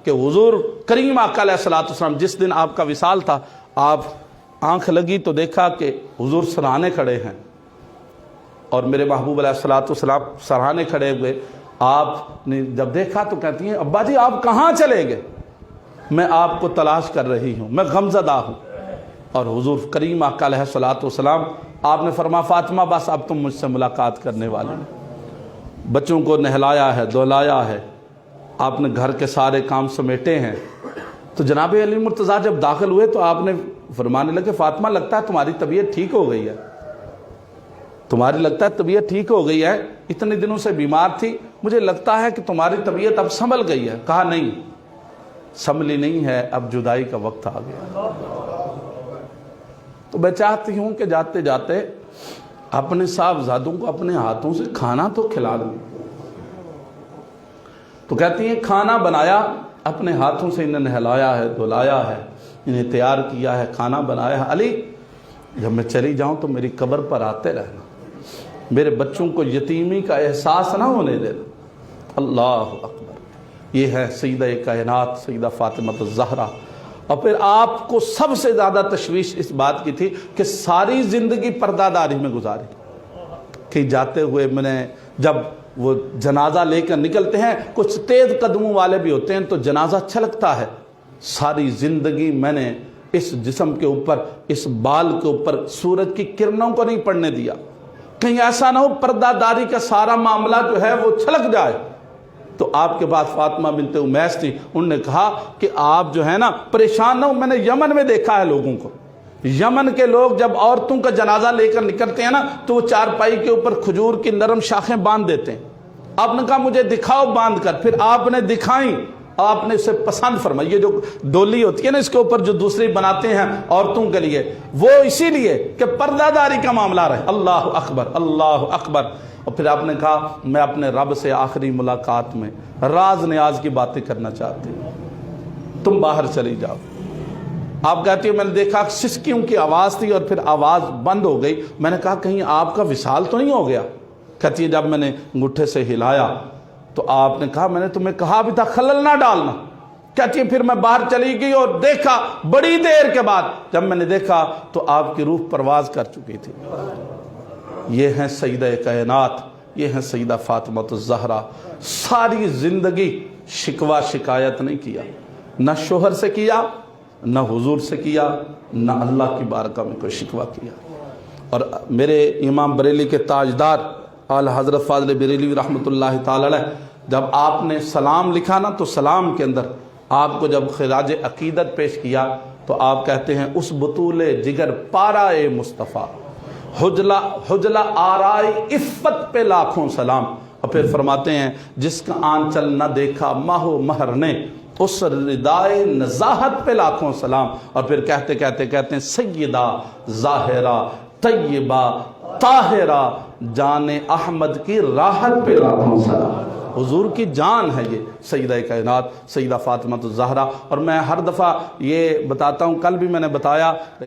کہ حضور کریم آقا علیہ الصلوۃ والسلام جس دن آپ کا وصال تھا، آپ آنکھ لگی تو دیکھا کہ حضور سرہانے کھڑے ہیں، اور میرے محبوب علیہ الصلوۃ والسلام سرہانے کھڑے ہوئے۔ آپ نے جب دیکھا تو کہتی ہیں ابا جی آپ کہاں چلے گئے؟ میں آپ کو تلاش کر رہی ہوں، میں غمزدہ ہوں۔ اور حضور کریم آقا علیہ الصلوۃ والسلام آپ نے فرمایا فاطمہ بس اب تم مجھ سے ملاقات کرنے والی ہیں۔ بچوں کو نہلایا ہے، دہلایا ہے، آپ نے گھر کے سارے کام سمیٹے ہیں۔ تو جناب علی مرتضیٰ جب داخل ہوئے تو آپ نے فرمانے لگے فاطمہ لگتا ہے تمہاری طبیعت ٹھیک ہو گئی ہے، تمہاری لگتا ہے طبیعت ٹھیک ہو گئی ہے، اتنے دنوں سے بیمار تھی، مجھے لگتا ہے کہ تمہاری طبیعت اب سنبھل گئی ہے۔ کہا نہیں، سنبھلی نہیں ہے، اب جدائی کا وقت آ گیا۔ تو میں چاہتی ہوں کہ جاتے جاتے اپنے صاحبزادوں کو اپنے ہاتھوں سے کھانا تو کھلا دوں۔ تو کہتی ہیں کھانا بنایا، اپنے ہاتھوں سے انہیں نہلایا ہے، دھلایا ہے، انہیں تیار کیا ہے، کھانا بنایا ہے۔ علی جب میں چلی جاؤں تو میری قبر پر آتے رہنا، میرے بچوں کو یتیمی کا احساس نہ ہونے دینا۔ اللہ اکبر۔ یہ ہے سیدہ کائنات سیدہ فاطمہ الزہرا۔ اور پھر آپ کو سب سے زیادہ تشویش اس بات کی تھی کہ ساری زندگی پردہ داری میں گزاری، کہ جاتے ہوئے میں نے جب وہ جنازہ لے کر نکلتے ہیں، کچھ تیز قدموں والے بھی ہوتے ہیں تو جنازہ چھلکتا ہے، ساری زندگی میں نے اس جسم کے اوپر، اس بال کے اوپر سورج کی کرنوں کو نہیں پڑنے دیا، کہیں ایسا نہ ہو پردہ داری کا سارا معاملہ جو ہے وہ چھلک جائے۔ تو آپ کے بعد فاطمہ بنت امیس تھی، انہوں نے کہا کہ آپ جو ہے نا پریشان نہ ہو، میں نے یمن میں دیکھا ہے لوگوں کو، یمن کے لوگ جب عورتوں کا جنازہ لے کر نکلتے ہیں نا تو وہ چارپائی کے اوپر کھجور کی نرم شاخیں باندھ دیتے ہیں۔ آپ نے کہا مجھے دکھاؤ باندھ کر، پھر آپ نے دکھائیں، آپ نے اسے پسند فرمائی۔ یہ جو ڈولی ہوتی ہے نا اس کے اوپر جو دوسری بناتے ہیں عورتوں کے لیے، وہ اسی لیے کہ پردہ داری کا معاملہ رہے۔ اللہ اکبر، اللہ اکبر۔ اور پھر آپ نے کہا میں اپنے رب سے آخری ملاقات میں راز نیاز کی باتیں کرنا چاہتی ہوں، تم باہر چلی جاؤ۔ آپ کہتی ہو میں نے دیکھا سسکیوں کی آواز تھی اور پھر آواز بند ہو گئی، میں نے کہا کہیں آپ کا وصال تو نہیں ہو گیا؟ کہتی ہے جب میں نے انگوٹھے سے ہلایا تو آپ نے کہا میں نے تمہیں کہا بھی تھا خلل نہ ڈالنا۔ کہتی ہے پھر میں باہر چلی گئی اور دیکھا، بڑی دیر کے بعد جب میں نے دیکھا تو آپ کی روح پرواز کر چکی تھی۔ یہ ہیں سیدہ کائنات، یہ ہیں سیدہ فاطمہ الزہرا۔ ساری زندگی شکوہ شکایت نہیں کیا، نہ شوہر سے کیا، نہ حضور سے کیا، نہ اللہ کی بارگاہ میں کوئی شکوہ کیا۔ اور میرے امام بریلی کے تاجدار اعلی حضرت فاضل بریلوی رحمۃ اللہ تعالی علیہ، جب آپ نے سلام لکھا نا تو سلام کے اندر آپ کو جب خراج عقیدت پیش کیا تو آپ کہتے ہیں اس بطول جگر پارائے مصطفیٰ، حجلہ آرائے عفت پہ لاکھوں سلام۔ اور پھر فرماتے ہیں جس کا آنچل نہ دیکھا ماہ و مہر نے، اس ردائے نزاہت پہ لاکھوں سلام۔ اور پھر کہتے ہیں سیدہ ظاہرہ طیبہ طاہرہ جان احمد کی راحت پہ لاکھوں سلام۔ حضور کی جان ہے یہ سیدہ کائنات سیدہ فاطمہ الزہرا۔ اور میں ہر دفعہ یہ بتاتا ہوں، کل بھی میں نے بتایا